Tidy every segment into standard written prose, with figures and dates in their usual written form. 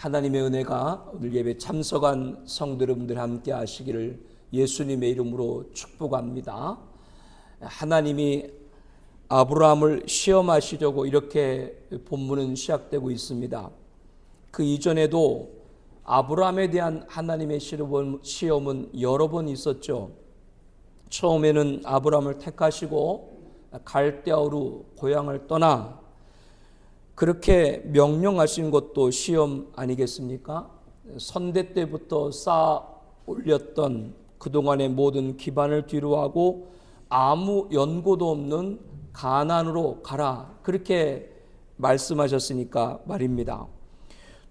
하나님의 은혜가 오늘 예배 참석한 성도 여러분들 함께 하시기를 예수님의 이름으로 축복합니다. 하나님이 아브라함을 시험하시려고 이렇게 본문은 시작되고 있습니다. 그 이전에도 아브라함에 대한 하나님의 시험은 여러 번 있었죠. 처음에는 아브라함을 택하시고 갈대아우로 고향을 떠나 그렇게 명령하신 것도 시험 아니겠습니까? 선대 때부터 쌓아 올렸던 그동안의 모든 기반을 뒤로하고 아무 연고도 없는 가나안으로 가라, 그렇게 말씀하셨으니까 말입니다.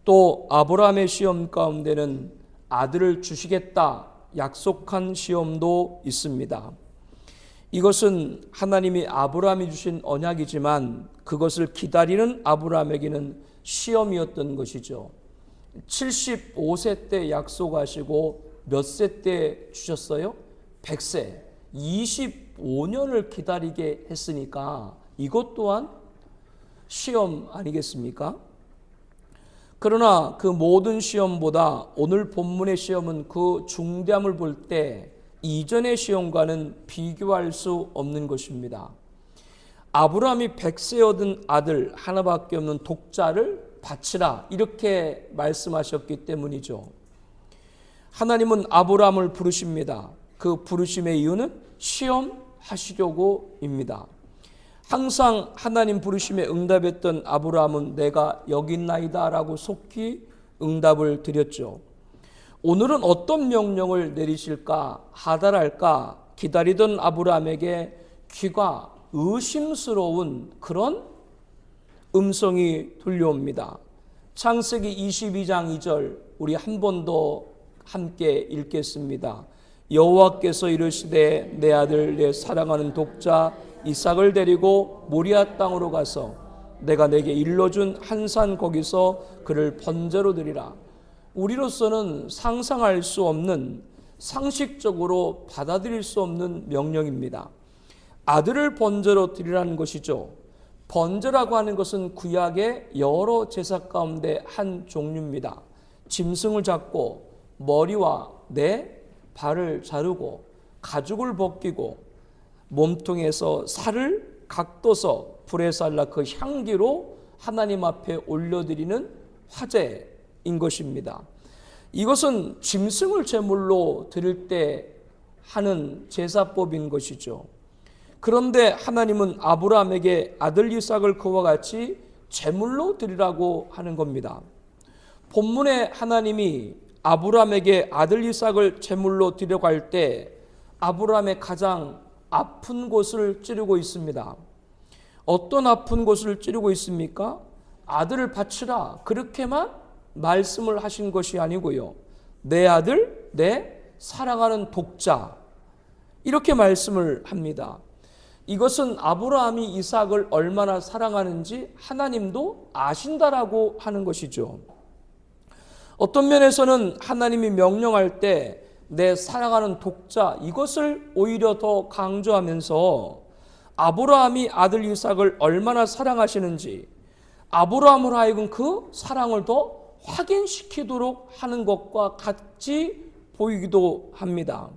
또 아브라함의 시험 가운데는 아들을 주시겠다 약속한 시험도 있습니다. 이것은 하나님이 아브라함이 주신 언약이지만 그것을 기다리는 아브라함에게는 시험이었던 것이죠. 75세 때 약속하시고 몇 세 때 주셨어요? 100세, 25년을 기다리게 했으니까 이것 또한 시험 아니겠습니까? 그러나 그 모든 시험보다 오늘 본문의 시험은 그 중대함을 볼 때 이전의 시험과는 비교할 수 없는 것입니다. 아브라함이 100세 얻은 아들 하나밖에 없는 독자를 바치라, 이렇게 말씀하셨기 때문이죠. 하나님은 아브라함을 부르십니다. 그 부르심의 이유는 시험하시려고입니다. 항상 하나님 부르심에 응답했던 아브라함은 내가 여기 있나이다 라고 속히 응답을 드렸죠. 오늘은 어떤 명령을 내리실까 하달할까 기다리던 아브라함에게 귀가 의심스러운 그런 음성이 들려옵니다. 창세기 22장 2절 우리 한 번 더 함께 읽겠습니다. 여호와께서 이르시되 내 아들 내 사랑하는 독자 이삭을 데리고 모리아 땅으로 가서 내가 내게 일러준 한 산 거기서 그를 번제로 드리라. 우리로서는 상상할 수 없는, 상식적으로 받아들일 수 없는 명령입니다. 아들을 번제로 드리라는 것이죠. 번제라고 하는 것은 구약의 여러 제사 가운데 한 종류입니다. 짐승을 잡고 머리와 내 발을 자르고 가죽을 벗기고 몸통에서 살을 각도서 불에 살라 그 향기로 하나님 앞에 올려드리는 화제인 것입니다. 이것은 짐승을 제물로 드릴 때 하는 제사법인 것이죠. 그런데 하나님은 아브라함에게 아들 이삭을 그와 같이 제물로 드리라고 하는 겁니다. 본문에 하나님이 아브라함에게 아들 이삭을 제물로 드리려고 할 때 아브라함의 가장 아픈 곳을 찌르고 있습니다. 어떤 아픈 곳을 찌르고 있습니까? 아들을 바치라, 그렇게만 말씀을 하신 것이 아니고요. 내 아들, 내 사랑하는 독자, 이렇게 말씀을 합니다. 이것은 아브라함이 이삭을 얼마나 사랑하는지 하나님도 아신다라고 하는 것이죠. 어떤 면에서는 하나님이 명령할 때 내 사랑하는 독자, 이것을 오히려 더 강조하면서 아브라함이 아들 이삭을 얼마나 사랑하시는지 아브라함으로 하여금 그 사랑을 더 확인시키도록 하는 것과 같이 보이기도 합니다.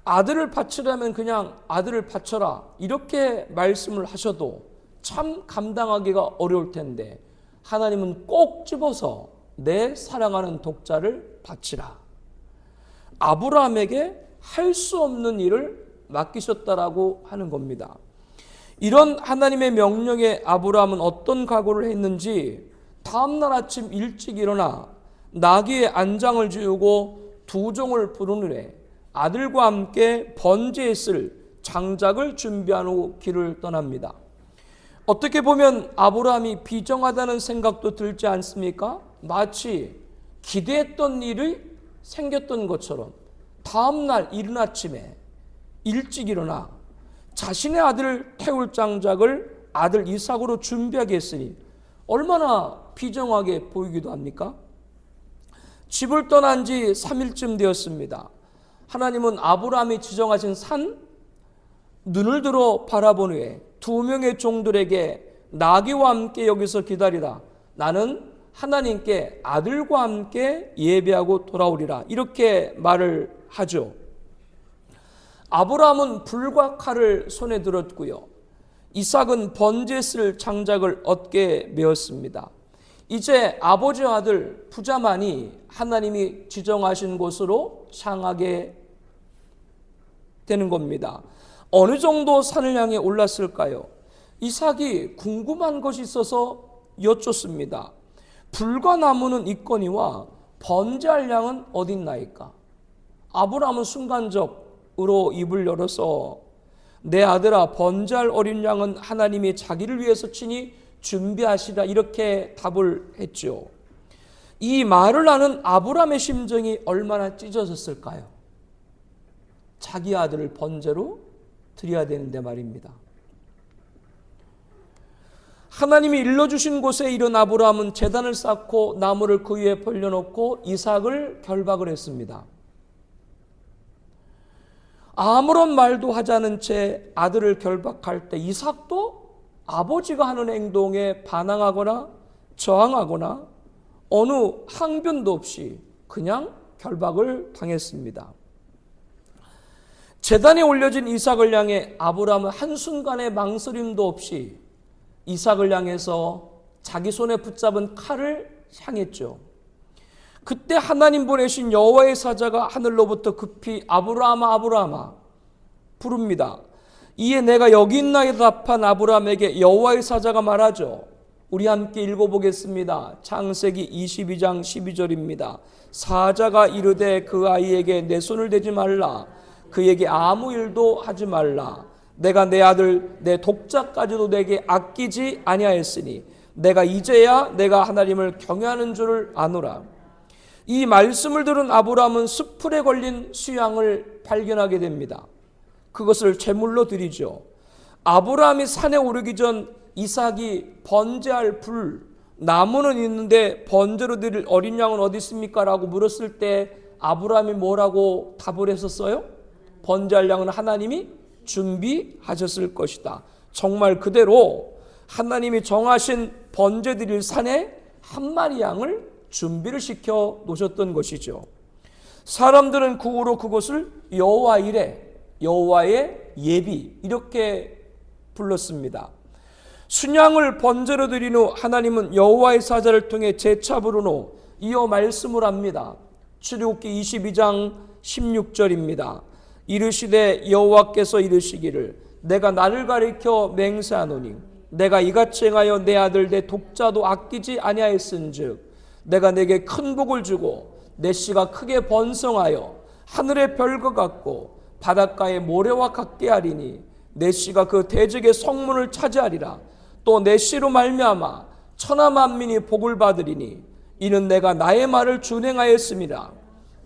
아들을 바치려면 그냥 아들을 바쳐라, 이렇게 말씀을 하셔도 참 감당하기가 어려울 텐데 하나님은 꼭 집어서 내 사랑하는 독자를 바치라, 아브라함에게 할 수 없는 일을 맡기셨다라고 하는 겁니다. 이런 하나님의 명령에 아브라함은 어떤 각오를 했는지 다음날 아침 일찍 일어나 나귀의 안장을 지우고 두 종을 부른 후에 아들과 함께 번제에 쓸 장작을 준비한 후 길을 떠납니다. 어떻게 보면 아브라함이 비정하다는 생각도 들지 않습니까? 마치 기대했던 일이 생겼던 것처럼 다음날 이른 아침에 일찍 일어나 자신의 아들을 태울 장작을 아들 이삭으로 준비하게 했으니 얼마나 비정하게 보이기도 합니까? 집을 떠난 지 3일쯤 되었습니다. 하나님은 아브라함이 지정하신 산 눈을 들어 바라본 후에 두 명의 종들에게 나귀와 함께 여기서 기다리라, 나는 하나님께 아들과 함께 예배하고 돌아오리라 이렇게 말을 하죠. 아브라함은 불과 칼을 손에 들었고요. 이삭은 번제에 쓸 장작을 얻게 메었습니다. 이제 아버지와 아들 부자만이 하나님이 지정하신 곳으로 향하게 되는 겁니다. 어느 정도 산을 향해 올랐을까요? 이삭이 궁금한 것이 있어서 여쭙습니다. 불과 나무는 있거니와 번제할 양은 어딨나이까? 아브라함은 순간적으로 입을 열어서 내 아들아, 번제할 어린 양은 하나님이 자기를 위해서 친히 준비하시라 이렇게 답을 했죠. 이 말을 하는 아브라함의 심정이 얼마나 찢어졌을까요? 자기 아들을 번제로 드려야 되는데 말입니다. 하나님이 일러주신 곳에 이른 아브라함은 제단을 쌓고 나무를 그 위에 벌려놓고 이삭을 결박을 했습니다. 아무런 말도 하지 않은 채 아들을 결박할 때 이삭도 아버지가 하는 행동에 반항하거나 저항하거나 어느 항변도 없이 그냥 결박을 당했습니다. 제단에 올려진 이삭을 향해 아브라함은 한순간의 망설임도 없이 이삭을 향해서 자기 손에 붙잡은 칼을 향했죠. 그때 하나님 보내신 여호와의 사자가 하늘로부터 급히 아브라함아 아브라함아 부릅니다. 이에 내가 여기 있나이다 답한 아브라함에게 여호와의 사자가 말하죠. 우리 함께 읽어보겠습니다. 창세기 22장 12절입니다. 사자가 이르되 그 아이에게 내 손을 대지 말라. 그에게 아무 일도 하지 말라. 내가 내 아들 내 독자까지도 내게 아끼지 아니하였으니 내가 이제야 내가 하나님을 경외하는 줄을 아노라. 이 말씀을 들은 아브라함은 숯불에 걸린 수양을 발견하게 됩니다. 그것을 제물로 드리죠. 아브라함이 산에 오르기 전 이삭이 번제할 불, 나무는 있는데 번제로 드릴 어린 양은 어디 있습니까? 라고 물었을 때 아브라함이 뭐라고 답을 했었어요? 번제할 양은 하나님이 준비하셨을 것이다. 정말 그대로 하나님이 정하신 번제 드릴 산에 한 마리 양을 준비를 시켜 놓으셨던 것이죠. 사람들은 그 후로 그것을 여호와 이레, 여호와의 예비 이렇게 불렀습니다. 순양을 번제로 드린 후 하나님은 여호와의 사자를 통해 재차 부른 후 이어 말씀을 합니다. 출애굽기 22장 16절입니다. 이르시되 여호와께서 이르시기를 내가 나를 가리켜 맹세하노니 내가 이같이 행하여 내 아들 내 독자도 아끼지 아니하였은즉 내가 내게 큰 복을 주고 내 씨가 크게 번성하여 하늘의 별과 같고 바닷가의 모래와 같게 하리니 내 씨가 그 대적의 성문을 차지하리라. 또 내 씨로 말미암아 천하 만민이 복을 받으리니 이는 내가 나의 말을 준행하였음이라.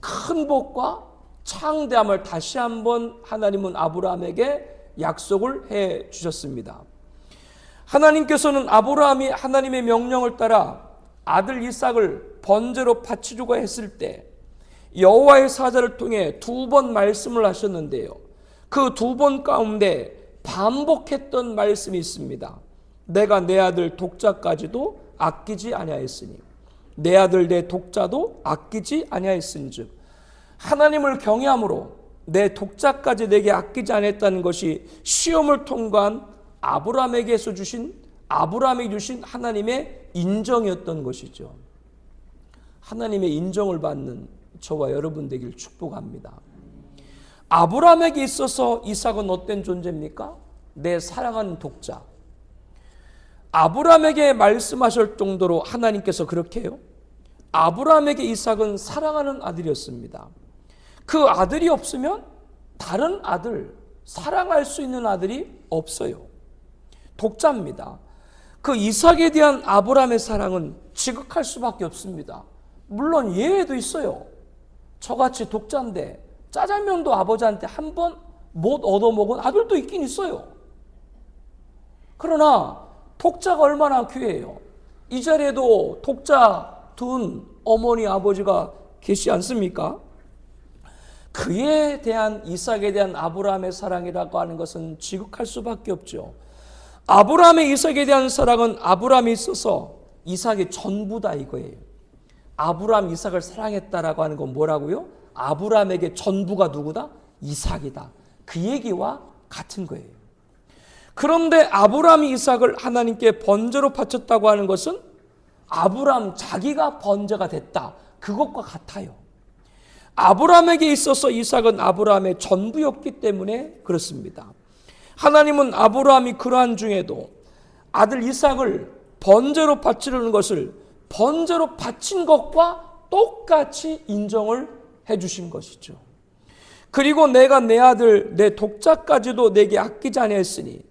큰 복과 창대함을 다시 한번 하나님은 아브라함에게 약속을 해 주셨습니다. 하나님께서는 아브라함이 하나님의 명령을 따라 아들 이삭을 번제로 바치려고 했을 때 여호와의 사자를 통해 2번 말씀을 하셨는데요. 그 2번 가운데 반복했던 말씀이 있습니다. 내가 내 아들 독자까지도 아끼지 아니하였으니 내 아들 내 독자도 아끼지 아니하였은즉 하나님을 경외함으로 내 독자까지 내게 아끼지 않았다는 것이 시험을 통과한 아브라함에게서 주신 아브라함이 주신 하나님의 인정이었던 것이죠. 하나님의 인정을 받는 저와 여러분 되길 축복합니다. 아브라함에게 있어서 이삭은 어떤 존재입니까? 내 사랑하는 독자. 아브라함에게 말씀하실 정도로 하나님께서 그렇게 해요. 아브라함에게 이삭은 사랑하는 아들이었습니다. 그 아들이 없으면 다른 아들, 사랑할 수 있는 아들이 없어요. 독자입니다. 그 이삭에 대한 아브라함의 사랑은 지극할 수밖에 없습니다. 물론 예외도 있어요. 저같이 독자인데 짜장면도 아버지한테 한 번 못 얻어먹은 아들도 있긴 있어요. 그러나 독자가 얼마나 귀해요. 이 자리에도 독자 둔 어머니 아버지가 계시지 않습니까? 그에 대한 이삭에 대한 아브라함의 사랑이라고 하는 것은 지극할 수밖에 없죠. 아브라함의 이삭에 대한 사랑은 아브라함이 있어서 이삭이 전부다 이거예요. 아브라함 이삭을 사랑했다라고 하는 건 뭐라고요? 아브라함에게 전부가 누구다? 이삭이다. 그 얘기와 같은 거예요. 그런데 아브라함이 이삭을 하나님께 번제로 바쳤다고 하는 것은 아브라함 자기가 번제가 됐다. 그것과 같아요. 아브라함에게 있어서 이삭은 아브라함의 전부였기 때문에 그렇습니다. 하나님은 아브라함이 그러한 중에도 아들 이삭을 번제로 바치려는 것을 번제로 바친 것과 똑같이 인정을 해주신 것이죠. 그리고 내가 내 아들 내 독자까지도 내게 아끼지 아니하였으니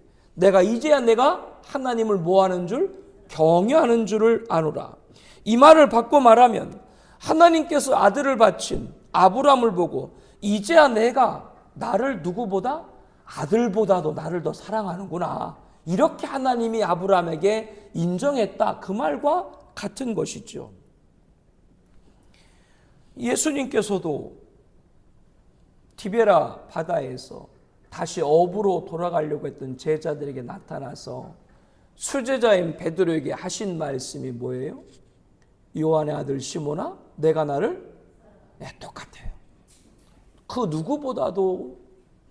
이제야 내가 하나님을 뭐하는 줄? 경외하는 줄을 아노라. 이 말을 바꿔 말하면 하나님께서 아들을 바친 아브라함을 보고 이제야 내가 나를 누구보다 아들보다도 나를 더 사랑하는구나. 이렇게 하나님이 아브라함에게 인정했다. 그 말과 같은 것이죠. 예수님께서도 디베라 바다에서 다시 어부로 돌아가려고 했던 제자들에게 나타나서 수제자인 베드로에게 하신 말씀이 뭐예요? 요한의 아들 시몬아, 내가 나를 똑같아요. 그 누구보다도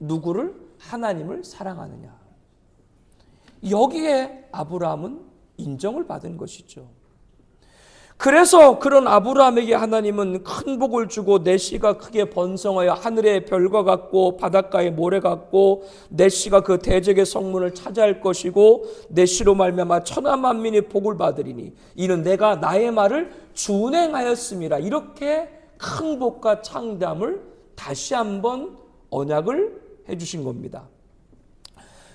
누구를? 하나님을 사랑하느냐. 여기에 아브라함은 인정을 받은 것이죠. 그래서 그런 아브라함에게 하나님은 큰 복을 주고 내 씨가 크게 번성하여 하늘의 별과 같고 바닷가의 모래 같고 내 씨가 그 대적의 성문을 차지할 것이고 내 씨로 말미암아 천하 만민이 복을 받으리니 이는 내가 나의 말을 준행하였음이라. 이렇게 큰 복과 창담을 다시 한번 언약을 해주신 겁니다.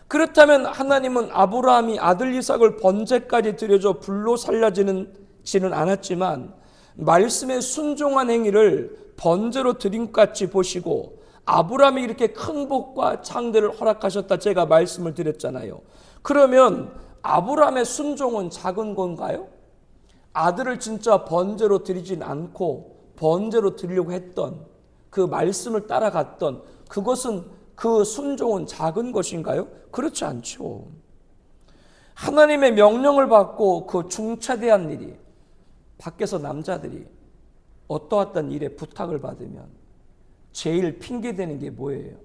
그렇다면 하나님은 아브라함이 아들 이삭을 번제까지 드려줘 불로 살려지는 않았지만 말씀에 순종한 행위를 번제로 드린 것 같이 보시고 아브라함이 이렇게 큰 복과 창대를 허락하셨다 제가 말씀을 드렸잖아요. 그러면 아브라함의 순종은 작은 건가요? 아들을 진짜 번제로 드리진 않고 번제로 드리려고 했던 그 말씀을 따라갔던 그것은 그 순종은 작은 것인가요? 그렇지 않죠. 하나님의 명령을 받고 그 중차대한 일이 밖에서 남자들이 어떠한 일에 부탁을 받으면 제일 핑계대는 게 뭐예요?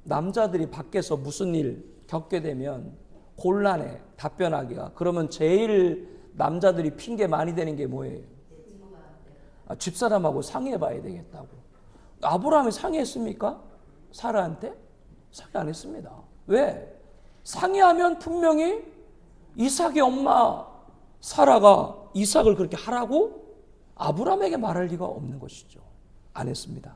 남자들이 밖에서 무슨 일 겪게 되면 곤란해 답변하기가. 그러면 제일 남자들이 핑계 많이 대는 게 뭐예요? 집사람하고 상의해 봐야 되겠다고. 아브라함이 상의했습니까? 사라한테? 상의 안 했습니다. 왜? 상의하면 분명히 이삭의 엄마 사라가 이삭을 그렇게 하라고 아브라함에게 말할 리가 없는 것이죠. 안 했습니다.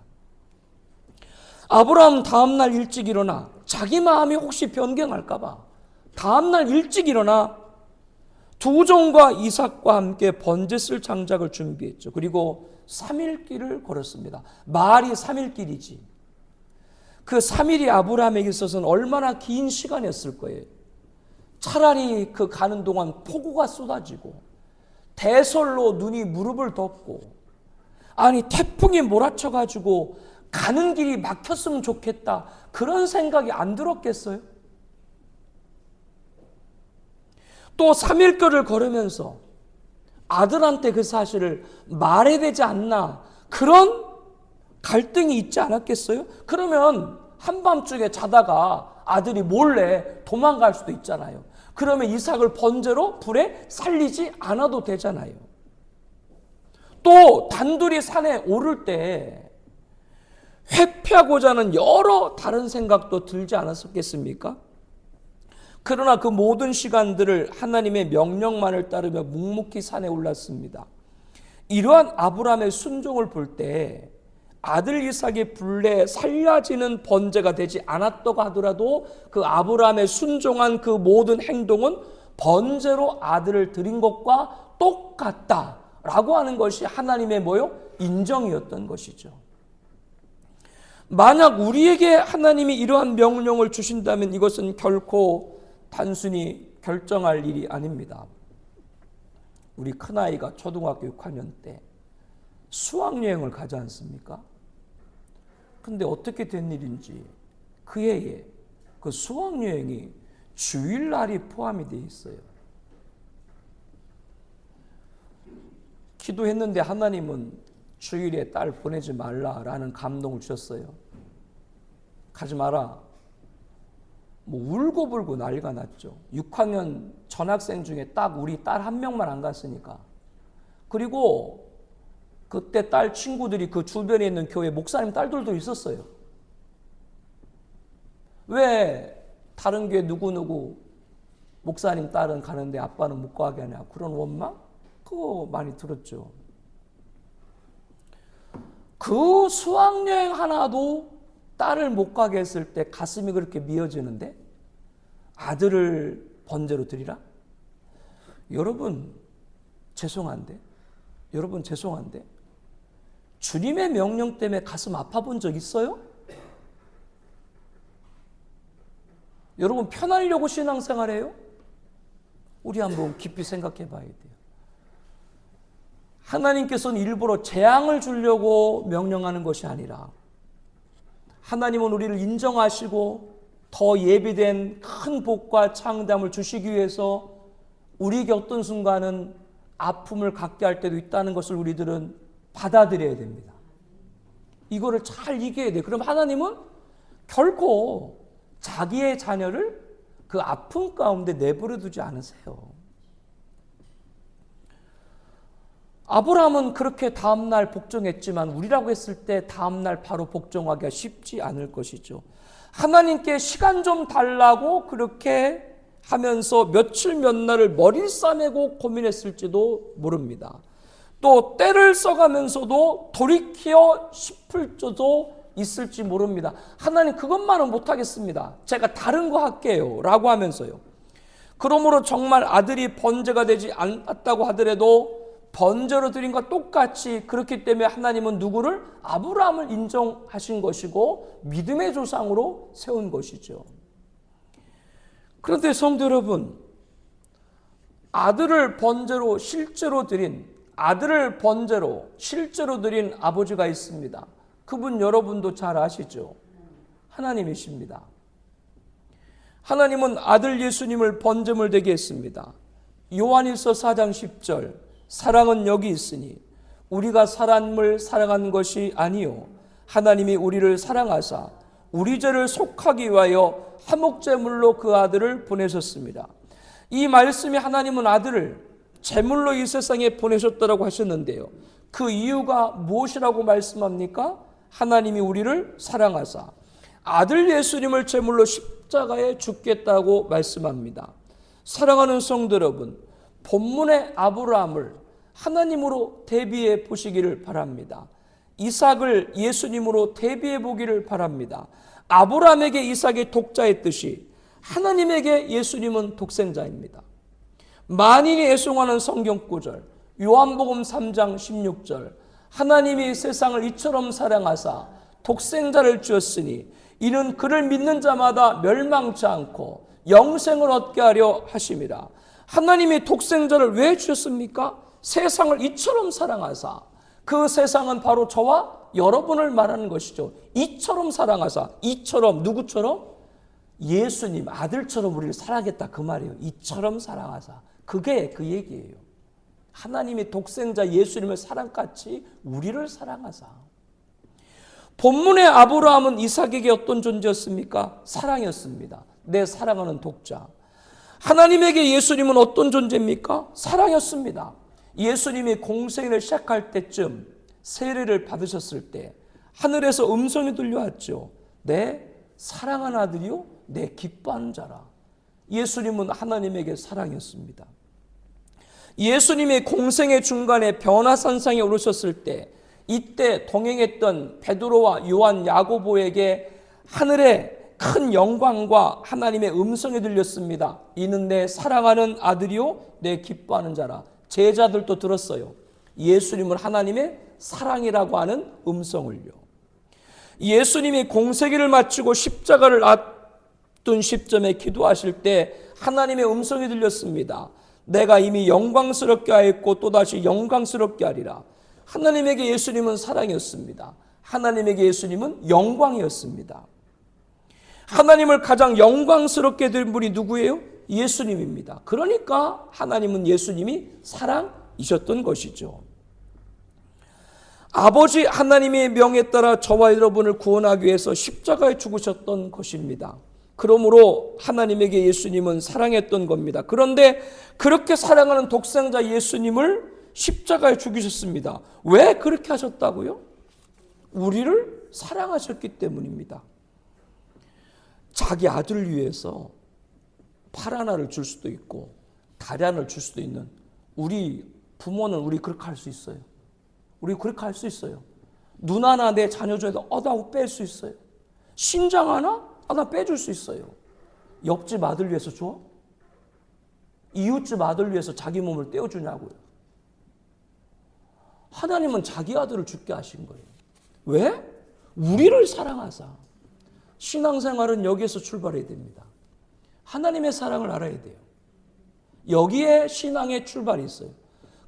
아브라함 다음날 일찍 일어나 자기 마음이 혹시 변경할까 봐 다음날 일찍 일어나 두 종과 이삭과 함께 번제 쓸 장작을 준비했죠. 그리고 3일길을 걸었습니다. 말이 3일길이지. 그 3일이 아브라함에게 있어서는 얼마나 긴 시간이었을 거예요. 차라리 그 가는 동안 폭우가 쏟아지고 대설로 눈이 무릎을 덮고 아니 태풍이 몰아쳐가지고 가는 길이 막혔으면 좋겠다. 그런 생각이 안 들었겠어요? 또 3일길을 걸으면서 아들한테 그 사실을 말해야 되지 않나 그런 갈등이 있지 않았겠어요? 그러면 한밤중에 자다가 아들이 몰래 도망갈 수도 있잖아요. 그러면 이삭을 번제로 불에 살리지 않아도 되잖아요. 또 단둘이 산에 오를 때 회피하고자 하는 여러 다른 생각도 들지 않았겠습니까? 그러나 그 모든 시간들을 하나님의 명령만을 따르며 묵묵히 산에 올랐습니다. 이러한 아브라함의 순종을 볼 때 아들 이삭이 불에 살려지는 번제가 되지 않았다고 하더라도 그 아브라함의 순종한 그 모든 행동은 번제로 아들을 드린 것과 똑같다라고 하는 것이 하나님의 뭐요? 인정이었던 것이죠. 만약 우리에게 하나님이 이러한 명령을 주신다면 이것은 결코 단순히 결정할 일이 아닙니다. 우리 큰아이가 초등학교 6학년 때 수학여행을 가지 않습니까? 근데 어떻게 된 일인지 그 해에 그 수학여행이 주일날이 포함이 되어 있어요. 기도했는데 하나님은 주일에 딸 보내지 말라라는 감동을 주셨어요. 가지 마라. 뭐 울고불고 난리가 났죠. 6학년 전학생 중에 딱 우리 딸 한 명만 안 갔으니까. 그리고 그때 딸 친구들이 그 주변에 있는 교회 목사님 딸들도 있었어요. 왜 다른 교회 누구누구 목사님 딸은 가는데 아빠는 못 가게 하냐, 그런 원망? 그거 많이 들었죠. 그 수학여행 하나도 딸을 못 가게 했을 때 가슴이 그렇게 미어지는데 아들을 번제로 드리라? 여러분 죄송한데 주님의 명령 때문에 가슴 아파 본 적 있어요? 여러분 편하려고 신앙생활해요? 우리 한번 깊이 생각해 봐야 돼요. 하나님께서는 일부러 재앙을 주려고 명령하는 것이 아니라 하나님은 우리를 인정하시고 더 예비된 큰 복과 창담을 주시기 위해서 우리에게 어떤 순간은 아픔을 갖게 할 때도 있다는 것을 우리들은 받아들여야 됩니다. 이거를 잘 이겨야 돼요. 그럼 하나님은 결코 자기의 자녀를 그 아픔 가운데 내버려 두지 않으세요. 아브라함은 그렇게 다음날 복종했지만 우리라고 했을 때 다음날 바로 복종하기가 쉽지 않을 것이죠. 하나님께 시간 좀 달라고 그렇게 하면서 며칠 몇 날을 머리를 싸매고 고민했을지도 모릅니다. 또 때를 써가면서도 돌이켜 싶을 때도 있을지 모릅니다. 하나님 그것만은 못하겠습니다. 제가 다른 거 할게요 라고 하면서요. 그러므로 정말 아들이 번제가 되지 않았다고 하더라도 번제로 드린 것과 똑같이 그렇기 때문에 하나님은 누구를? 아브라함을 인정하신 것이고 믿음의 조상으로 세운 것이죠. 그런데 성도 여러분, 아들을 번제로 실제로 드린 아버지가 있습니다. 그분 여러분도 잘 아시죠? 하나님이십니다. 하나님은 아들 예수님을 번제물 되게 했습니다. 요한일서 4장 10절, 사랑은 여기 있으니 우리가 사람을 사랑한 것이 아니요 하나님이 우리를 사랑하사 우리 죄를 속하기 위하여 화목제물로 그 아들을 보내셨습니다. 이 말씀이 하나님은 아들을 제물로 이 세상에 보내셨다고 하셨는데요. 그 이유가 무엇이라고 말씀합니까? 하나님이 우리를 사랑하사 아들 예수님을 제물로 십자가에 죽겠다고 말씀합니다. 사랑하는 성도 여러분, 본문의 아브라함을 하나님으로 대비해 보시기를 바랍니다. 이삭을 예수님으로 대비해 보기를 바랍니다. 아브라함에게 이삭이 독자였듯이 하나님에게 예수님은 독생자입니다. 만인이 애송하는 성경 구절, 요한복음 3장 16절, 하나님이 세상을 이처럼 사랑하사 독생자를 주었으니 이는 그를 믿는 자마다 멸망치 않고 영생을 얻게 하려 하심이라. 하나님이 독생자를 왜 주셨습니까? 세상을 이처럼 사랑하사, 그 세상은 바로 저와 여러분을 말하는 것이죠. 이처럼 사랑하사, 이처럼 누구처럼? 예수님 아들처럼 우리를 사랑하겠다 그 말이에요. 이처럼 사랑하사, 그게 그 얘기예요. 하나님이 독생자 예수님을 사랑같이 우리를 사랑하사. 본문의 아브라함은 이삭에게 어떤 존재였습니까? 사랑이었습니다. 내 사랑하는 독자. 하나님에게 예수님은 어떤 존재입니까? 사랑이었습니다. 예수님이 공생애를 시작할 때쯤 세례를 받으셨을 때 하늘에서 음성이 들려왔죠. 내 사랑하는 아들이요 내 기뻐하는 자라. 예수님은 하나님에게 사랑이었습니다. 예수님이 공생의 중간에 변화산상에 오르셨을 때 이때 동행했던 베드로와 요한, 야고보에게 하늘의 큰 영광과 하나님의 음성이 들렸습니다. 이는 내 사랑하는 아들이요 내 기뻐하는 자라. 제자들도 들었어요. 예수님을 하나님의 사랑이라고 하는 음성을요. 예수님이 공생애를 마치고 십자가를 앞둔 시점에 기도하실 때 하나님의 음성이 들렸습니다. 내가 이미 영광스럽게 하였고 또다시 영광스럽게 하리라. 하나님에게 예수님은 사랑이었습니다. 하나님에게 예수님은 영광이었습니다. 하나님을 가장 영광스럽게 된 분이 누구예요? 예수님입니다. 그러니까 하나님은 예수님이 사랑이셨던 것이죠. 아버지 하나님의 명에 따라 저와 여러분을 구원하기 위해서 십자가에 죽으셨던 것입니다. 그러므로 하나님에게 예수님은 사랑했던 겁니다. 그런데 그렇게 사랑하는 독생자 예수님을 십자가에 죽이셨습니다. 왜 그렇게 하셨다고요? 우리를 사랑하셨기 때문입니다. 자기 아들을 위해서 팔 하나를 줄 수도 있고 다리 하나를 줄 수도 있는 우리 부모는 우리 그렇게 할 수 있어요. 우리 그렇게 할 수 있어요. 눈 하나 내 자녀 줘도 나 뺄 수 있어요. 신장 하나? 나 빼줄 수 있어요. 옆집 아들 위해서 줘? 이웃집 아들 위해서 자기 몸을 떼어주냐고요. 하나님은 자기 아들을 죽게 하신 거예요. 왜? 우리를 사랑하사. 신앙생활은 여기에서 출발해야 됩니다. 하나님의 사랑을 알아야 돼요. 여기에 신앙의 출발이 있어요.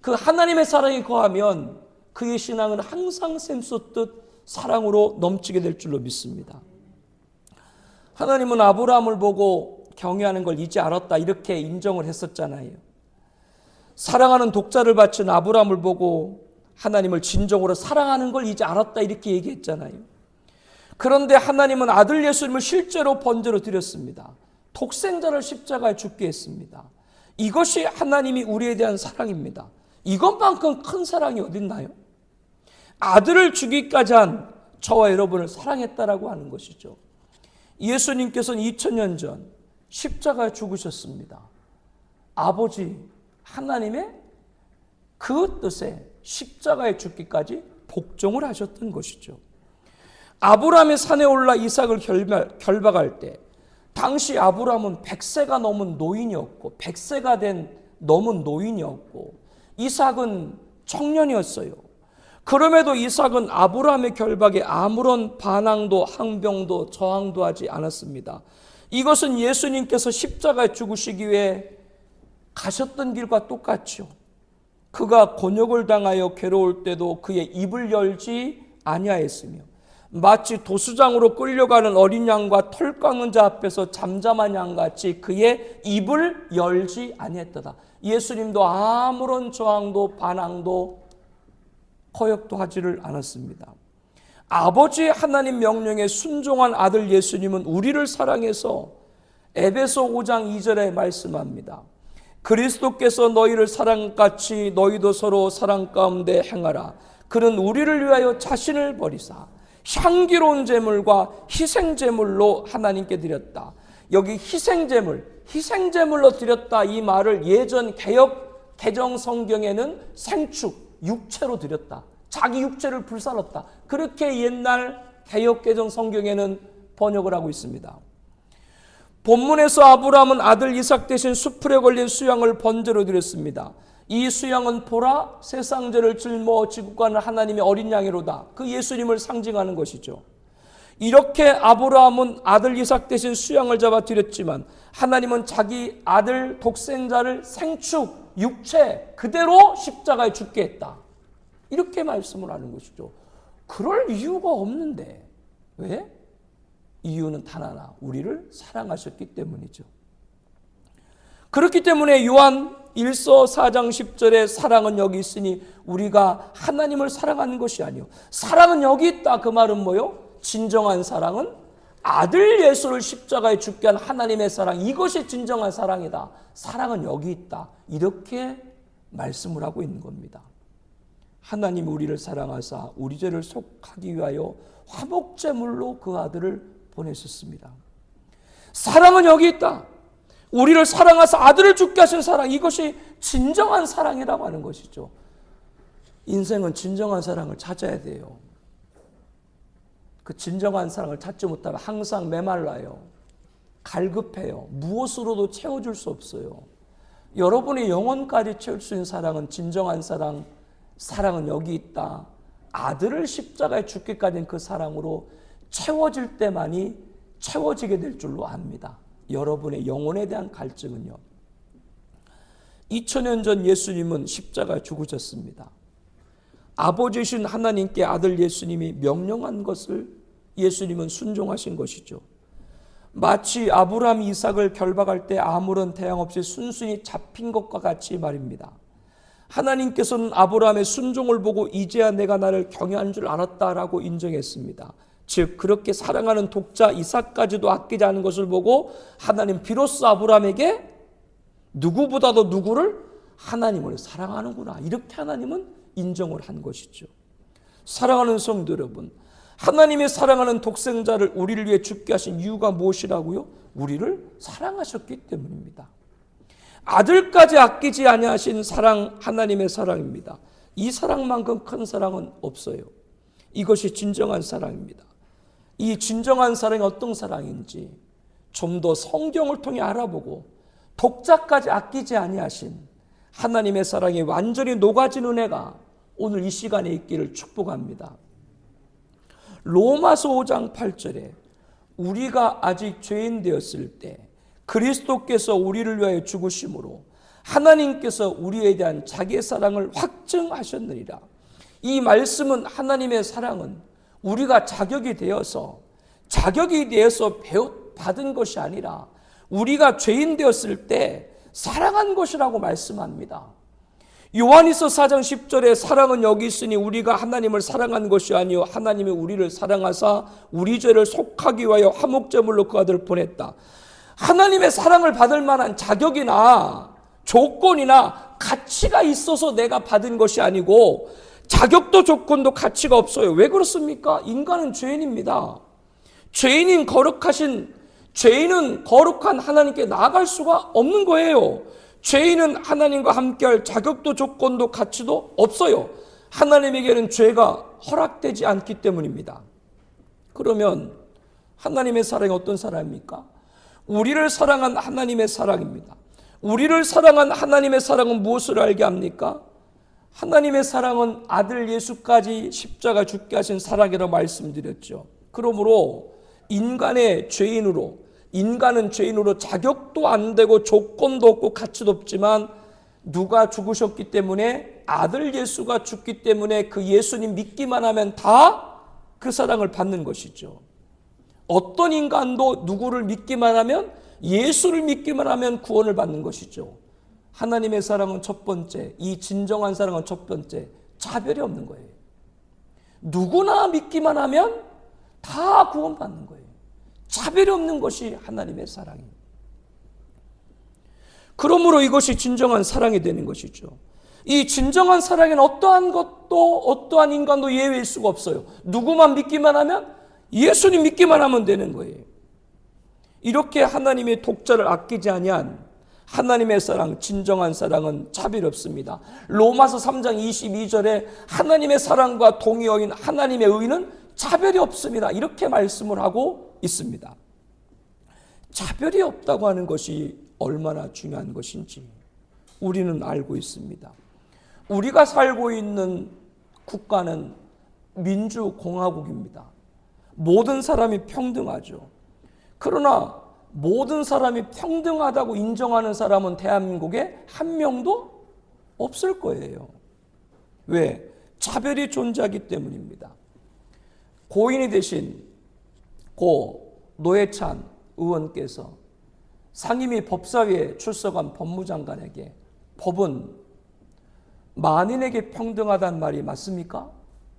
그 하나님의 사랑이 거하면 그의 신앙은 항상 샘솟듯 사랑으로 넘치게 될 줄로 믿습니다. 하나님은 아브라함을 보고 경외하는 걸 이제 알았다 이렇게 인정을 했었잖아요. 사랑하는 독자를 바친 아브라함을 보고 하나님을 진정으로 사랑하는 걸 이제 알았다 이렇게 얘기했잖아요. 그런데 하나님은 아들 예수님을 실제로 번제로 드렸습니다. 독생자를 십자가에 죽게 했습니다. 이것이 하나님이 우리에 대한 사랑입니다. 이것만큼 큰 사랑이 어딨나요? 아들을 주기까지 한 저와 여러분을 사랑했다라고 하는 것이죠. 예수님께서는 2000년 전 십자가에 죽으셨습니다. 아버지 하나님의 그 뜻에 십자가에 죽기까지 복종을 하셨던 것이죠. 아브라함이 산에 올라 이삭을 결박할 때 당시 아브라함은 100세가 넘은 노인이었고 100세가 된 넘은 노인이었고 이삭은 청년이었어요. 그럼에도 이삭은 아브라함의 결박에 아무런 반항도 항병도 저항도 하지 않았습니다. 이것은 예수님께서 십자가에 죽으시기 위해 가셨던 길과 똑같죠. 그가 곤욕을 당하여 괴로울 때도 그의 입을 열지 아니하였으며 마치 도수장으로 끌려가는 어린 양과 털 깎는 자 앞에서 잠잠한 양같이 그의 입을 열지 아니했다. 예수님도 아무런 저항도 반항도 허역도 하지를 않았습니다. 아버지 하나님 명령에 순종한 아들 예수님은 우리를 사랑해서 에베소 5장 2절에 말씀합니다. 그리스도께서 너희를 사랑같이 너희도 서로 사랑 가운데 행하라. 그는 우리를 위하여 자신을 버리사 향기로운 제물과 희생제물로 하나님께 드렸다. 여기 희생제물로 드렸다 이 말을 예전 개역 개정 성경에는 생축 육체로 드렸다. 자기 육체를 불살랐다. 그렇게 옛날 개역 개정 성경에는 번역을 하고 있습니다. 본문에서 아브라함은 아들 이삭 대신 수풀에 걸린 수양을 번제로 드렸습니다. 이 수양은 보라 세상죄를 짊어 지고 가는 하나님의 어린 양이로다. 그 예수님을 상징하는 것이죠. 이렇게 아브라함은 아들 이삭 대신 수양을 잡아 드렸지만 하나님은 자기 아들 독생자를 생축 육체 그대로 십자가에 죽게 했다. 이렇게 말씀을 하는 것이죠. 그럴 이유가 없는데 왜? 이유는 단 하나, 우리를 사랑하셨기 때문이죠. 그렇기 때문에 요한 1서 4장 10절에 사랑은 여기 있으니 우리가 하나님을 사랑하는 것이 아니요 사랑은 여기 있다. 그 말은 뭐요? 진정한 사랑은 아들 예수를 십자가에 죽게 한 하나님의 사랑, 이것이 진정한 사랑이다. 사랑은 여기 있다. 이렇게 말씀을 하고 있는 겁니다. 하나님이 우리를 사랑하사 우리 죄를 속하기 위하여 화목제물로 그 아들을 보내셨습니다. 사랑은 여기 있다. 우리를 사랑하사 아들을 죽게 하신 사랑, 이것이 진정한 사랑이라고 하는 것이죠. 인생은 진정한 사랑을 찾아야 돼요. 그 진정한 사랑을 찾지 못하면 항상 메말라요. 갈급해요. 무엇으로도 채워줄 수 없어요. 여러분의 영혼까지 채울 수 있는 사랑은 진정한 사랑, 사랑은 여기 있다. 아들을 십자가에 죽기까지는 그 사랑으로 채워질 때만이 채워지게 될 줄로 압니다. 여러분의 영혼에 대한 갈증은요. 2000년 전 예수님은 십자가에 죽으셨습니다. 아버지신 하나님께 아들 예수님이 명령한 것을 예수님은 순종하신 것이죠. 마치 아브라함이 이삭을 결박할 때 아무런 대항 없이 순순히 잡힌 것과 같이 말입니다. 하나님께서는 아브라함의 순종을 보고 이제야 내가 나를 경외한 줄 알았다라고 인정했습니다. 즉 그렇게 사랑하는 독자 이삭까지도 아끼지 않은 것을 보고 하나님 비로소 아브라함에게 누구보다도 누구를 하나님을 사랑하는구나, 이렇게 하나님은 인정을 한 것이죠. 사랑하는 성도 여러분, 하나님의 사랑하는 독생자를 우리를 위해 죽게 하신 이유가 무엇이라고요? 우리를 사랑하셨기 때문입니다. 아들까지 아끼지 아니하신 사랑, 하나님의 사랑입니다. 이 사랑만큼 큰 사랑은 없어요. 이것이 진정한 사랑입니다. 이 진정한 사랑이 어떤 사랑인지 좀 더 성경을 통해 알아보고 독자까지 아끼지 아니하신 하나님의 사랑이 완전히 녹아진 은혜가 오늘 이 시간에 있기를 축복합니다. 로마서 5장 8절에 우리가 아직 죄인 되었을 때 그리스도께서 우리를 위하여 죽으심으로 하나님께서 우리에 대한 자기의 사랑을 확증하셨느니라. 이 말씀은 하나님의 사랑은 우리가 자격이 되어서 받은 것이 아니라 우리가 죄인 되었을 때 사랑한 것이라고 말씀합니다. 요한일서 4장 10절에 사랑은 여기 있으니 우리가 하나님을 사랑한 것이 아니요 하나님이 우리를 사랑하사 우리 죄를 속하기 위하여 화목제물로 그 아들을 보냈다. 하나님의 사랑을 받을 만한 자격이나 조건이나 가치가 있어서 내가 받은 것이 아니고 자격도 조건도 가치가 없어요. 왜 그렇습니까? 인간은 죄인입니다. 죄인은 거룩한 하나님께 나아갈 수가 없는 거예요. 죄인은 하나님과 함께할 자격도 조건도 가치도 없어요. 하나님에게는 죄가 허락되지 않기 때문입니다. 그러면 하나님의 사랑이 어떤 사랑입니까? 우리를 사랑한 하나님의 사랑입니다. 우리를 사랑한 하나님의 사랑은 무엇을 알게 합니까? 하나님의 사랑은 아들 예수까지 십자가 죽게 하신 사랑이라고 말씀드렸죠. 그러므로 인간은 죄인으로 자격도 안 되고 조건도 없고 가치도 없지만 누가 죽으셨기 때문에 아들 예수가 죽기 때문에 그 예수님 믿기만 하면 다 그 사랑을 받는 것이죠. 어떤 인간도 누구를 믿기만 하면, 예수를 믿기만 하면 구원을 받는 것이죠. 하나님의 사랑은 첫 번째, 이 진정한 사랑은 첫 번째, 차별이 없는 거예요. 누구나 믿기만 하면 다 구원받는 거예요. 차별이 없는 것이 하나님의 사랑입니다. 그러므로 이것이 진정한 사랑이 되는 것이죠. 이 진정한 사랑에는 어떠한 인간도 예외일 수가 없어요. 누구만 믿기만 하면, 예수님 믿기만 하면 되는 거예요. 이렇게 하나님의 독자를 아끼지 아니한 하나님의 사랑, 진정한 사랑은 차별이 없습니다. 로마서 3장 22절에 하나님의 사랑과 동의어인 하나님의 의는 차별이 없습니다. 이렇게 말씀을 하고 있습니다. 차별이 없다고 하는 것이 얼마나 중요한 것인지 우리는 알고 있습니다. 우리가 살고 있는 국가는 민주공화국입니다. 모든 사람이 평등하죠. 그러나 모든 사람이 평등하다고 인정하는 사람은 대한민국에 한 명도 없을 거예요. 왜? 차별이 존재하기 때문입니다. 고인이 되신 고 노회찬 의원께서 상임위 법사위에 출석한 법무장관에게 법은 만인에게 평등하다는 말이 맞습니까?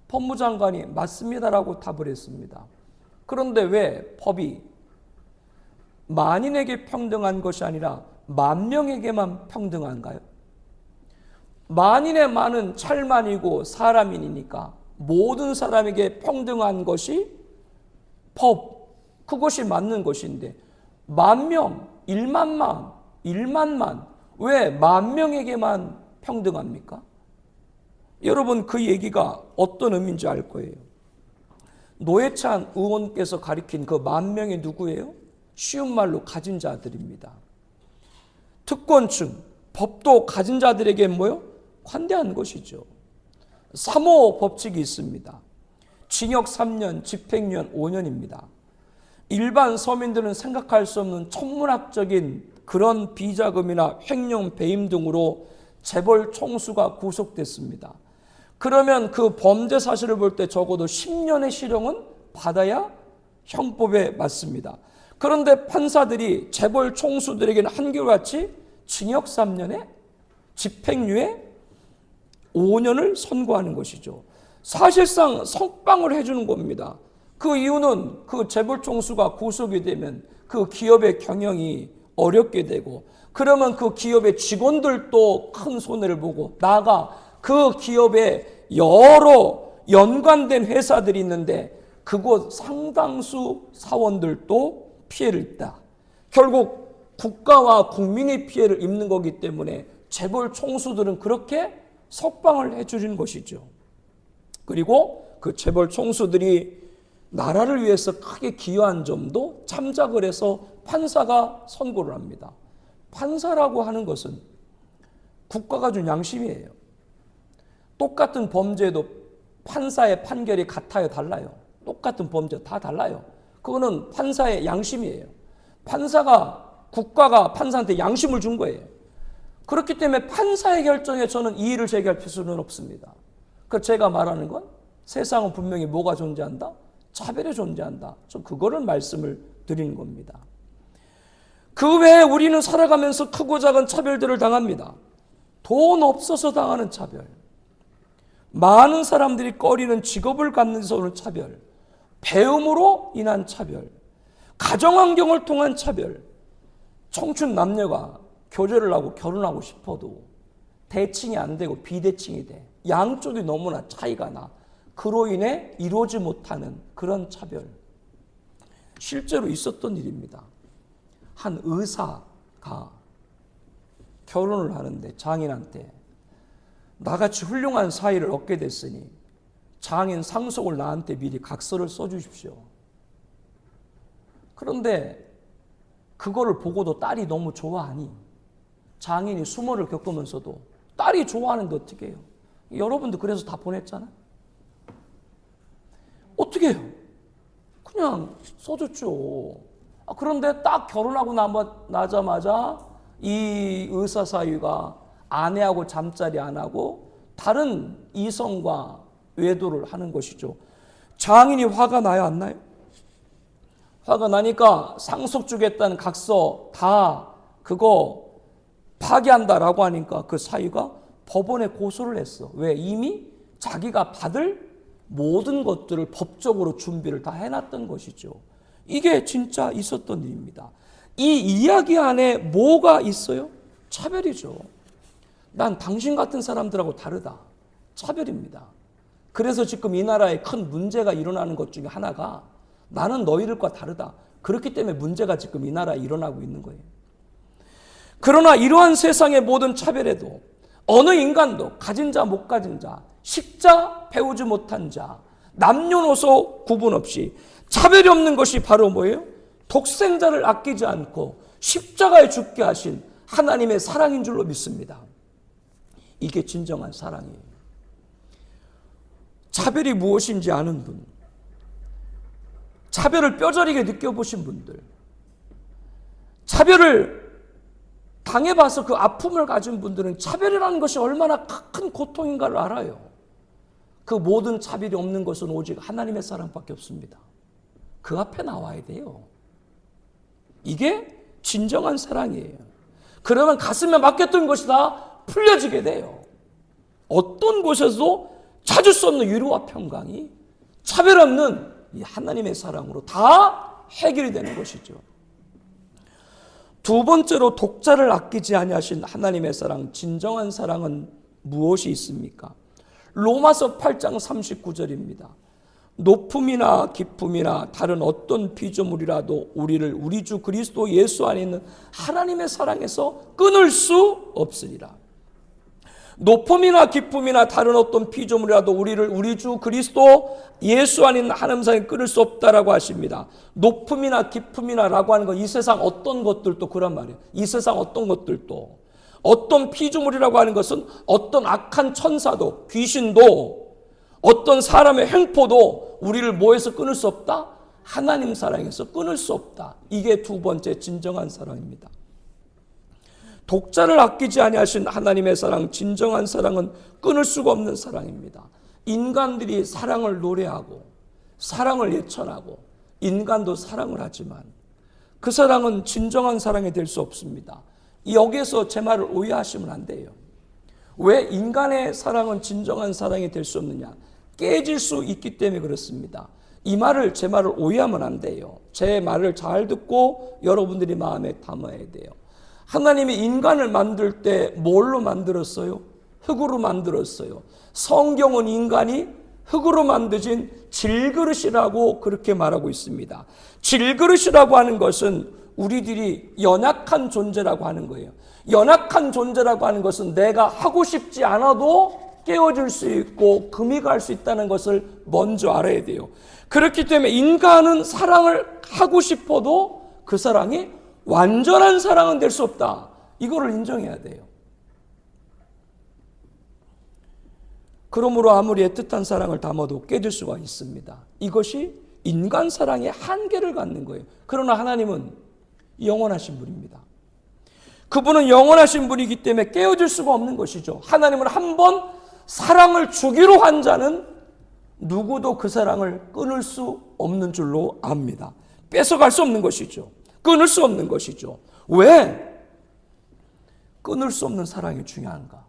법무장관이 맞습니다라고 답을 했습니다. 그런데 왜 법이 만인에게 평등한 것이 아니라 만 명에게만 평등한가요? 만인의 만은 찰만이고 사람인이니까 모든 사람에게 평등한 것이 법, 그것이 맞는 것인데 만 명, 1만만, 왜 만 명에게만 평등합니까? 여러분 그 얘기가 어떤 의미인지 알 거예요. 노회찬 의원께서 가리킨 그 만 명이 누구예요? 쉬운 말로 가진 자들입니다. 특권층, 법도 가진 자들에게 뭐요? 관대한 것이죠. 3호 법칙이 있습니다. 징역 3년, 집행유예 5년입니다. 일반 서민들은 생각할 수 없는 천문학적인 그런 비자금이나 횡령, 배임 등으로 재벌 총수가 구속됐습니다. 그러면 그 범죄 사실을 볼 때 적어도 10년의 실형은 받아야 형법에 맞습니다. 그런데 판사들이 재벌 총수들에게는 한결같이 징역 3년에 집행유예 5년을 선고하는 것이죠. 사실상 석방을 해주는 겁니다. 그 이유는 그 재벌 총수가 구속이 되면 그 기업의 경영이 어렵게 되고, 그러면 그 기업의 직원들도 큰 손해를 보고, 나아가 그 기업에 여러 연관된 회사들이 있는데 그곳 상당수 사원들도 피해를 입다. 결국 국가와 국민이 피해를 입는 거기 때문에 재벌 총수들은 그렇게 석방을 해주는 것이죠. 그리고 그 재벌 총수들이 나라를 위해서 크게 기여한 점도 참작을 해서 판사가 선고를 합니다. 판사라고 하는 것은 국가가 준 양심이에요. 똑같은 범죄도 판사의 판결이 같아요, 달라요? 똑같은 범죄 다 달라요. 그거는 판사의 양심이에요. 국가가 판사한테 양심을 준 거예요. 그렇기 때문에 판사의 결정에 저는 이의를 제기할 필요는 없습니다. 그 제가 말하는 건 세상은 분명히 뭐가 존재한다? 차별이 존재한다. 저 그거를 말씀을 드리는 겁니다. 그 외에 우리는 살아가면서 크고 작은 차별들을 당합니다. 돈 없어서 당하는 차별, 많은 사람들이 꺼리는 직업을 갖는 데서 오는 차별, 배움으로 인한 차별, 가정환경을 통한 차별, 청춘 남녀가 교제를 하고 결혼하고 싶어도 대칭이 안 되고 비대칭이 돼. 양쪽이 너무나 차이가 나. 그로 인해 이루어지 못하는 그런 차별. 실제로 있었던 일입니다. 한 의사가 결혼을 하는데 장인한테 나같이 훌륭한 사위를 얻게 됐으니 장인 상속을 나한테 미리 각서를 써주십시오. 그런데 그거를 보고도 딸이 너무 좋아하니 장인이 수모를 겪으면서도 딸이 좋아하는데 어떻게 해요? 여러분도 그래서 다 보냈잖아요. 어떻게 해요? 그냥 써줬죠. 그런데 딱 결혼하고 나자마자 이 의사 사위가 아내하고 잠자리 안 하고 다른 이성과 외도를 하는 것이죠. 장인이 화가 나요, 안 나요? 화가 나니까 상속 주겠다는 각서 다 그거 파기한다라고 하니까 그 사위가 법원에 고소를 했어. 왜? 이미 자기가 받을 모든 것들을 법적으로 준비를 다 해놨던 것이죠. 이게 진짜 있었던 일입니다. 이 이야기 안에 뭐가 있어요? 차별이죠. 난 당신 같은 사람들하고 다르다. 차별입니다. 그래서 지금 이 나라에 큰 문제가 일어나는 것 중에 하나가 나는 너희들과 다르다. 그렇기 때문에 문제가 지금 이 나라에 일어나고 있는 거예요. 그러나 이러한 세상의 모든 차별에도 어느 인간도 가진 자, 못 가진 자, 식자, 배우지 못한 자, 남녀노소 구분 없이 차별이 없는 것이 바로 뭐예요? 독생자를 아끼지 않고 십자가에 죽게 하신 하나님의 사랑인 줄로 믿습니다. 이게 진정한 사랑이에요. 차별이 무엇인지 아는 분, 차별을 뼈저리게 느껴보신 분들, 차별을 당해봐서 그 아픔을 가진 분들은 차별이라는 것이 얼마나 큰 고통인가를 알아요. 그 모든 차별이 없는 것은 오직 하나님의 사랑밖에 없습니다. 그 앞에 나와야 돼요. 이게 진정한 사랑이에요. 그러면 가슴에 맡겼던 것이 다 풀려지게 돼요. 어떤 곳에서도 찾을 수 없는 위로와 평강이 차별 없는 이 하나님의 사랑으로 다 해결이 되는 것이죠. 두 번째로 독자를 아끼지 아니하신 하나님의 사랑, 진정한 사랑은 무엇이 있습니까? 로마서 8장 39절입니다. 높음이나 기쁨이나 다른 어떤 피조물이라도 우리를 우리 주 그리스도 예수 안에 있는 하나님의 사랑에서 끊을 수 없으리라. 높음이나 기쁨이나 다른 어떤 피조물이라도 우리를 우리 주 그리스도 예수 안에 있는 하나님 사랑에 끊을 수 없다라고 하십니다. 높음이나 기쁨이나 라고 하는 건 이 세상 어떤 것들도 그런 말이에요. 이 세상 어떤 것들도, 어떤 피조물이라고 하는 것은 어떤 악한 천사도, 귀신도, 어떤 사람의 행포도 우리를 뭐에서 끊을 수 없다? 하나님 사랑에서 끊을 수 없다. 이게 두 번째 진정한 사랑입니다. 독자를 아끼지 아니하신 하나님의 사랑, 진정한 사랑은 끊을 수가 없는 사랑입니다. 인간들이 사랑을 노래하고 사랑을 예천하고 인간도 사랑을 하지만 그 사랑은 진정한 사랑이 될 수 없습니다. 여기에서 제 말을 오해하시면 안 돼요. 왜 인간의 사랑은 진정한 사랑이 될 수 없느냐? 깨질 수 있기 때문에 그렇습니다. 제 말을 오해하면 안 돼요. 제 말을 잘 듣고 여러분들이 마음에 담아야 돼요. 하나님이 인간을 만들 때 뭘로 만들었어요? 흙으로 만들었어요. 성경은 인간이 흙으로 만드진 질그릇이라고 그렇게 말하고 있습니다. 질그릇이라고 하는 것은 우리들이 연약한 존재라고 하는 거예요. 연약한 존재라고 하는 것은 내가 하고 싶지 않아도 깨어질 수 있고 금이 갈 수 있다는 것을 먼저 알아야 돼요. 그렇기 때문에 인간은 사랑을 하고 싶어도 그 사랑이 완전한 사랑은 될 수 없다. 이거를 인정해야 돼요. 그러므로 아무리 애틋한 사랑을 담아도 깨질 수가 있습니다. 이것이 인간 사랑의 한계를 갖는 거예요. 그러나 하나님은 영원하신 분입니다. 그분은 영원하신 분이기 때문에 깨어질 수가 없는 것이죠. 하나님은 한 번 사랑을 주기로 한 자는 누구도 그 사랑을 끊을 수 없는 줄로 압니다. 뺏어갈 수 없는 것이죠. 끊을 수 없는 것이죠. 왜? 끊을 수 없는 사랑이 중요한가?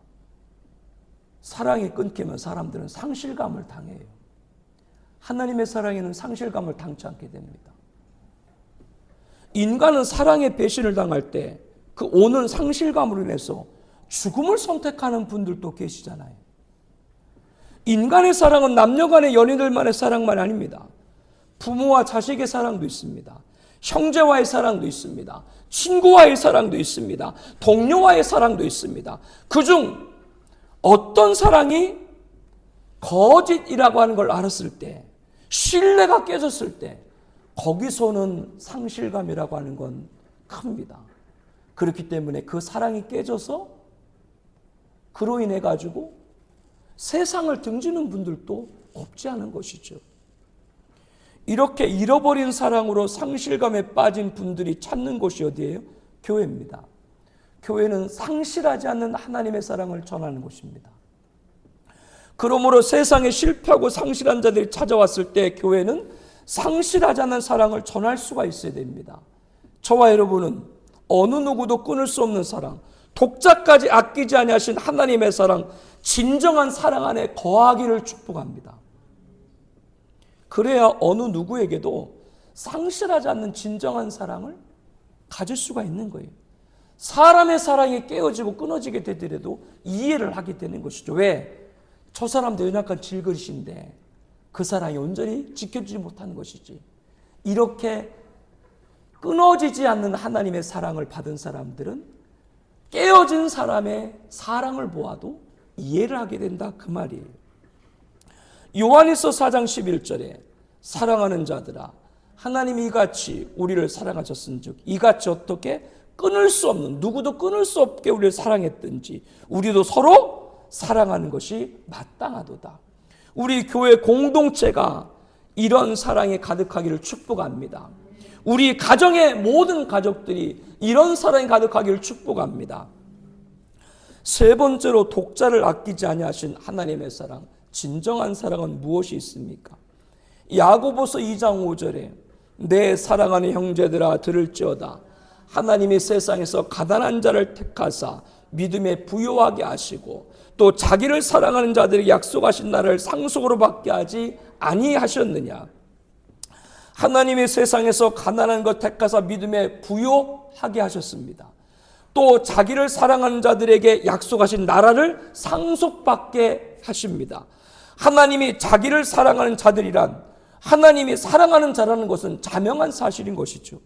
사랑이 끊기면 사람들은 상실감을 당해요. 하나님의 사랑에는 상실감을 당치 않게 됩니다. 인간은 사랑의 배신을 당할 때 그 오는 상실감으로 인해서 죽음을 선택하는 분들도 계시잖아요. 인간의 사랑은 남녀간의 연인들만의 사랑만 아닙니다. 부모와 자식의 사랑도 있습니다. 형제와의 사랑도 있습니다. 친구와의 사랑도 있습니다. 동료와의 사랑도 있습니다. 그중 어떤 사랑이 거짓이라고 하는 걸 알았을 때, 신뢰가 깨졌을 때 거기서는 상실감이라고 하는 건 큽니다. 그렇기 때문에 그 사랑이 깨져서 그로 인해 가지고 세상을 등지는 분들도 없지 않은 것이죠. 이렇게 잃어버린 사랑으로 상실감에 빠진 분들이 찾는 곳이 어디예요? 교회입니다. 교회는 상실하지 않는 하나님의 사랑을 전하는 곳입니다. 그러므로 세상에 실패하고 상실한 자들이 찾아왔을 때 교회는 상실하지 않는 사랑을 전할 수가 있어야 됩니다. 저와 여러분은 어느 누구도 끊을 수 없는 사랑, 독자까지 아끼지 아니하신 하나님의 사랑, 진정한 사랑 안에 거하기를 축복합니다. 그래야 어느 누구에게도 상실하지 않는 진정한 사랑을 가질 수가 있는 거예요. 사람의 사랑이 깨어지고 끊어지게 되더라도 이해를 하게 되는 것이죠. 왜? 저 사람도 연약한 질그릇인데 그 사랑이 온전히 지켜주지 못하는 것이지. 이렇게 끊어지지 않는 하나님의 사랑을 받은 사람들은 깨어진 사람의 사랑을 보아도 이해를 하게 된다 그 말이에요. 요한일서 4장 11절에 사랑하는 자들아 하나님이 이같이 우리를 사랑하셨은즉 이같이 어떻게 끊을 수 없는, 누구도 끊을 수 없게 우리를 사랑했든지 우리도 서로 사랑하는 것이 마땅하도다. 우리 교회 공동체가 이런 사랑에 가득하기를 축복합니다. 우리 가정의 모든 가족들이 이런 사랑이 가득하기를 축복합니다. 세 번째로 독자를 아끼지 아니하신 하나님의 사랑, 진정한 사랑은 무엇이 있습니까? 야고보서 2장 5절에 내 사랑하는 형제들아 들을지어다 하나님이 세상에서 가난한 자를 택하사 믿음에 부요하게 하시고 또 자기를 사랑하는 자들에게 약속하신 나를 상속으로 받게 하지 아니하셨느냐. 하나님이 세상에서 가난한 것 택하사 믿음에 부요하게 하셨습니다. 또 자기를 사랑하는 자들에게 약속하신 나라를 상속받게 하십니다. 하나님이 자기를 사랑하는 자들이란 하나님이 사랑하는 자라는 것은 자명한 사실인 것이죠.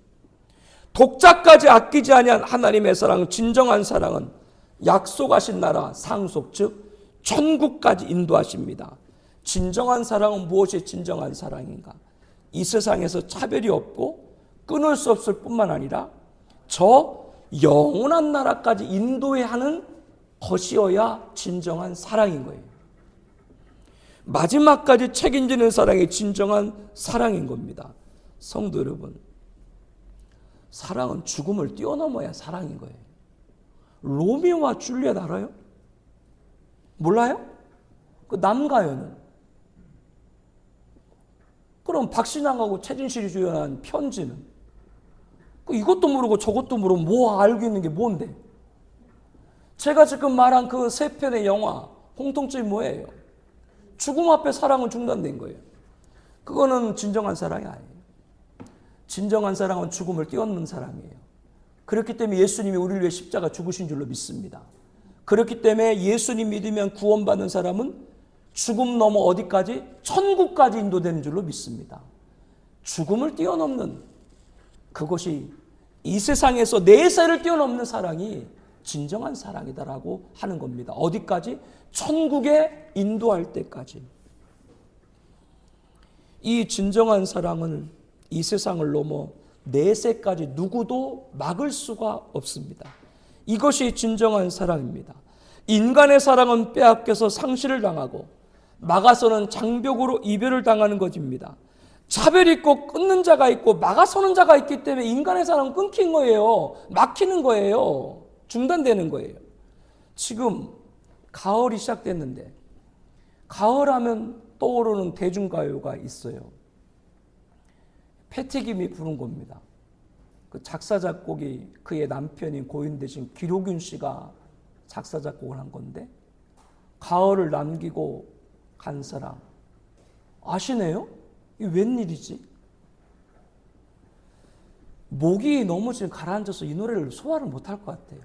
독자까지 아끼지 아니한 하나님의 사랑, 진정한 사랑은 약속하신 나라, 상속, 즉 천국까지 인도하십니다. 진정한 사랑은 무엇이 진정한 사랑인가? 이 세상에서 차별이 없고 끊을 수 없을 뿐만 아니라 저 영원한 나라까지 인도해야 하는 것이어야 진정한 사랑인 거예요. 마지막까지 책임지는 사랑이 진정한 사랑인 겁니다. 성도 여러분, 사랑은 죽음을 뛰어넘어야 사랑인 거예요. 로미오와 줄리엣 알아요? 몰라요? 그 남가요는. 그럼 박신양하고 최진실이 주연한 편지는 이것도 모르고 저것도 모르고 뭐 알고 있는 게 뭔데? 제가 지금 말한 그 세 편의 영화 공통점이 뭐예요? 죽음 앞에 사랑은 중단된 거예요. 그거는 진정한 사랑이 아니에요. 진정한 사랑은 죽음을 뛰어넘는 사랑이에요. 그렇기 때문에 예수님이 우리를 위해 십자가 죽으신 줄로 믿습니다. 그렇기 때문에 예수님 믿으면 구원받는 사람은 죽음 넘어 어디까지? 천국까지 인도되는 줄로 믿습니다. 죽음을 뛰어넘는 그것이 이 세상에서 내세를 뛰어넘는 사랑이 진정한 사랑이다라고 하는 겁니다. 어디까지? 천국에 인도할 때까지. 이 진정한 사랑은 이 세상을 넘어 내세까지 누구도 막을 수가 없습니다. 이것이 진정한 사랑입니다. 인간의 사랑은 빼앗겨서 상실을 당하고 막아서는 장벽으로 이별을 당하는 것입니다. 차별이 있고 끊는 자가 있고 막아서는 자가 있기 때문에 인간의 사랑은 끊긴 거예요. 막히는 거예요. 중단되는 거예요. 지금 가을이 시작됐는데 가을하면 떠오르는 대중가요가 있어요. 패티김이 부른 겁니다. 그 작사 작곡이 그의 남편인 고인 대신 기록윤 씨가 작사 작곡을 한 건데 가을을 남기고 간 사람 아시네요? 이게 웬일이지? 목이 너무 지금 가라앉아서 이 노래를 소화를 못할 것 같아요.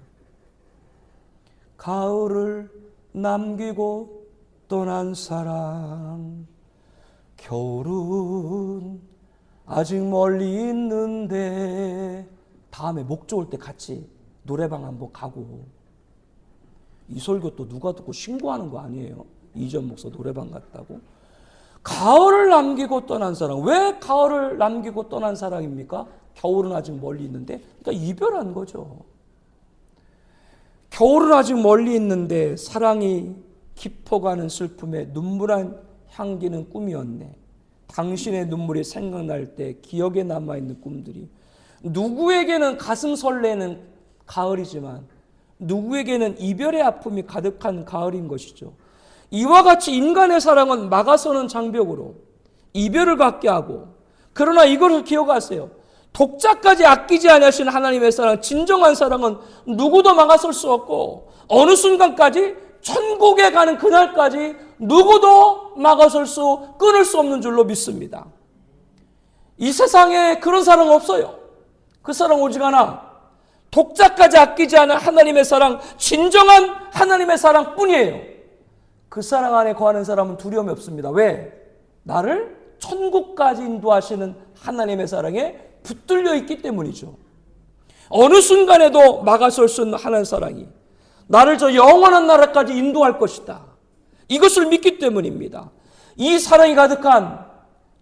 가을을 남기고 떠난 사람 겨울은 아직 멀리 있는데 다음에 목 좋을 때 같이 노래방 한번 가고 이 설교 또 누가 듣고 신고하는 거 아니에요? 이전 목사 노래방 갔다고? 가을을 남기고 떠난 사랑. 왜 가을을 남기고 떠난 사랑입니까? 겨울은 아직 멀리 있는데 그러니까 이별한 거죠. 겨울은 아직 멀리 있는데 사랑이 깊어가는 슬픔에 눈물한 향기는 꿈이었네. 당신의 눈물이 생각날 때 기억에 남아있는 꿈들이 누구에게는 가슴 설레는 가을이지만 누구에게는 이별의 아픔이 가득한 가을인 것이죠. 이와 같이 인간의 사랑은 막아서는 장벽으로 이별을 갖게 하고 그러나 이것을 기억하세요. 독자까지 아끼지 아니하시는 하나님의 사랑, 진정한 사랑은 누구도 막아설 수 없고 어느 순간까지 천국에 가는 그날까지 누구도 막아설 수, 끊을 수 없는 줄로 믿습니다. 이 세상에 그런 사랑 없어요. 그 사랑 오직 하나, 독자까지 아끼지 않은 하나님의 사랑, 진정한 하나님의 사랑뿐이에요. 그 사랑 안에 거하는 사람은 두려움이 없습니다. 왜? 나를 천국까지 인도하시는 하나님의 사랑에 붙들려 있기 때문이죠. 어느 순간에도 막아설 수 없는 하나님의 사랑이 나를 저 영원한 나라까지 인도할 것이다. 이것을 믿기 때문입니다. 이 사랑이 가득한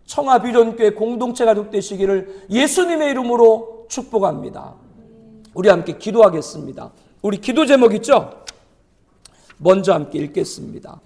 청아비전교회 공동체가 되시기를 예수님의 이름으로 축복합니다. 우리 함께 기도하겠습니다. 우리 기도 제목 있죠? 먼저 함께 읽겠습니다.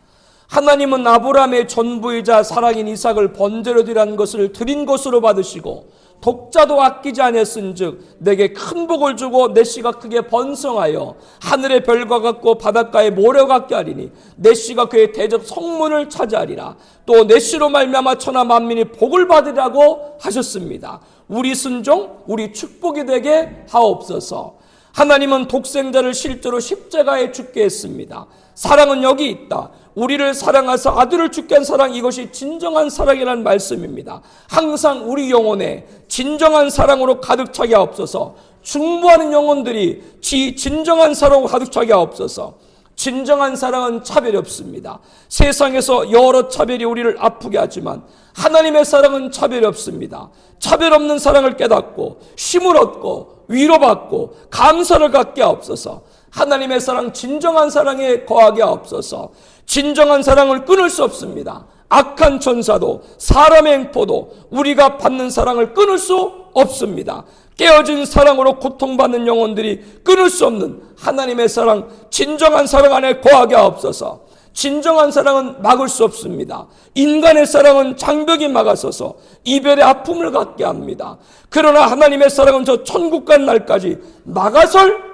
하나님은 아브라함의 전부이자 사랑인 이삭을 번제로 드리라는 것을 드린 것으로 받으시고 독자도 아끼지 아니했은즉 내게 큰 복을 주고 내 씨가 크게 번성하여 하늘의 별과 같고 바닷가의 모래와 같게 하리니 내 씨가 그의 대적 성문을 차지하리라. 또 내 씨로 말미암아 천하 만민이 복을 받으리라고 하셨습니다. 우리 순종, 우리 축복이 되게 하옵소서. 하나님은 독생자를 실제로 십자가에 죽게 했습니다. 사랑은 여기 있다. 우리를 사랑하사 아들을 죽게 한 사랑, 이것이 진정한 사랑이라는 말씀입니다. 항상 우리 영혼에 진정한 사랑으로 가득 차게 하옵소서. 중보하는 영혼들이 진정한 사랑으로 가득 차게 하옵소서. 진정한 사랑은 차별이 없습니다. 세상에서 여러 차별이 우리를 아프게 하지만 하나님의 사랑은 차별이 없습니다. 차별 없는 사랑을 깨닫고 힘을 얻고 위로받고 감사를 갖게 하옵소서. 하나님의 사랑, 진정한 사랑에 거하게 하옵소서. 진정한 사랑을 끊을 수 없습니다. 악한 천사도 사람의 행포도 우리가 받는 사랑을 끊을 수 없습니다. 깨어진 사랑으로 고통받는 영혼들이 끊을 수 없는 하나님의 사랑, 진정한 사랑 안에 거하게 하옵소서. 진정한 사랑은 막을 수 없습니다. 인간의 사랑은 장벽이 막아서서 이별의 아픔을 갖게 합니다. 그러나 하나님의 사랑은 저 천국 간 날까지 막아설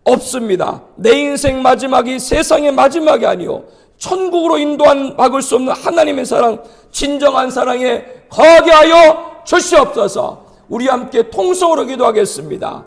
없습니다. 내 인생 마지막이 세상의 마지막이 아니요 천국으로 인도한 막을 수 없는 하나님의 사랑, 진정한 사랑에 거하게 하여 주시옵소서. 우리 함께 통성으로 기도하겠습니다.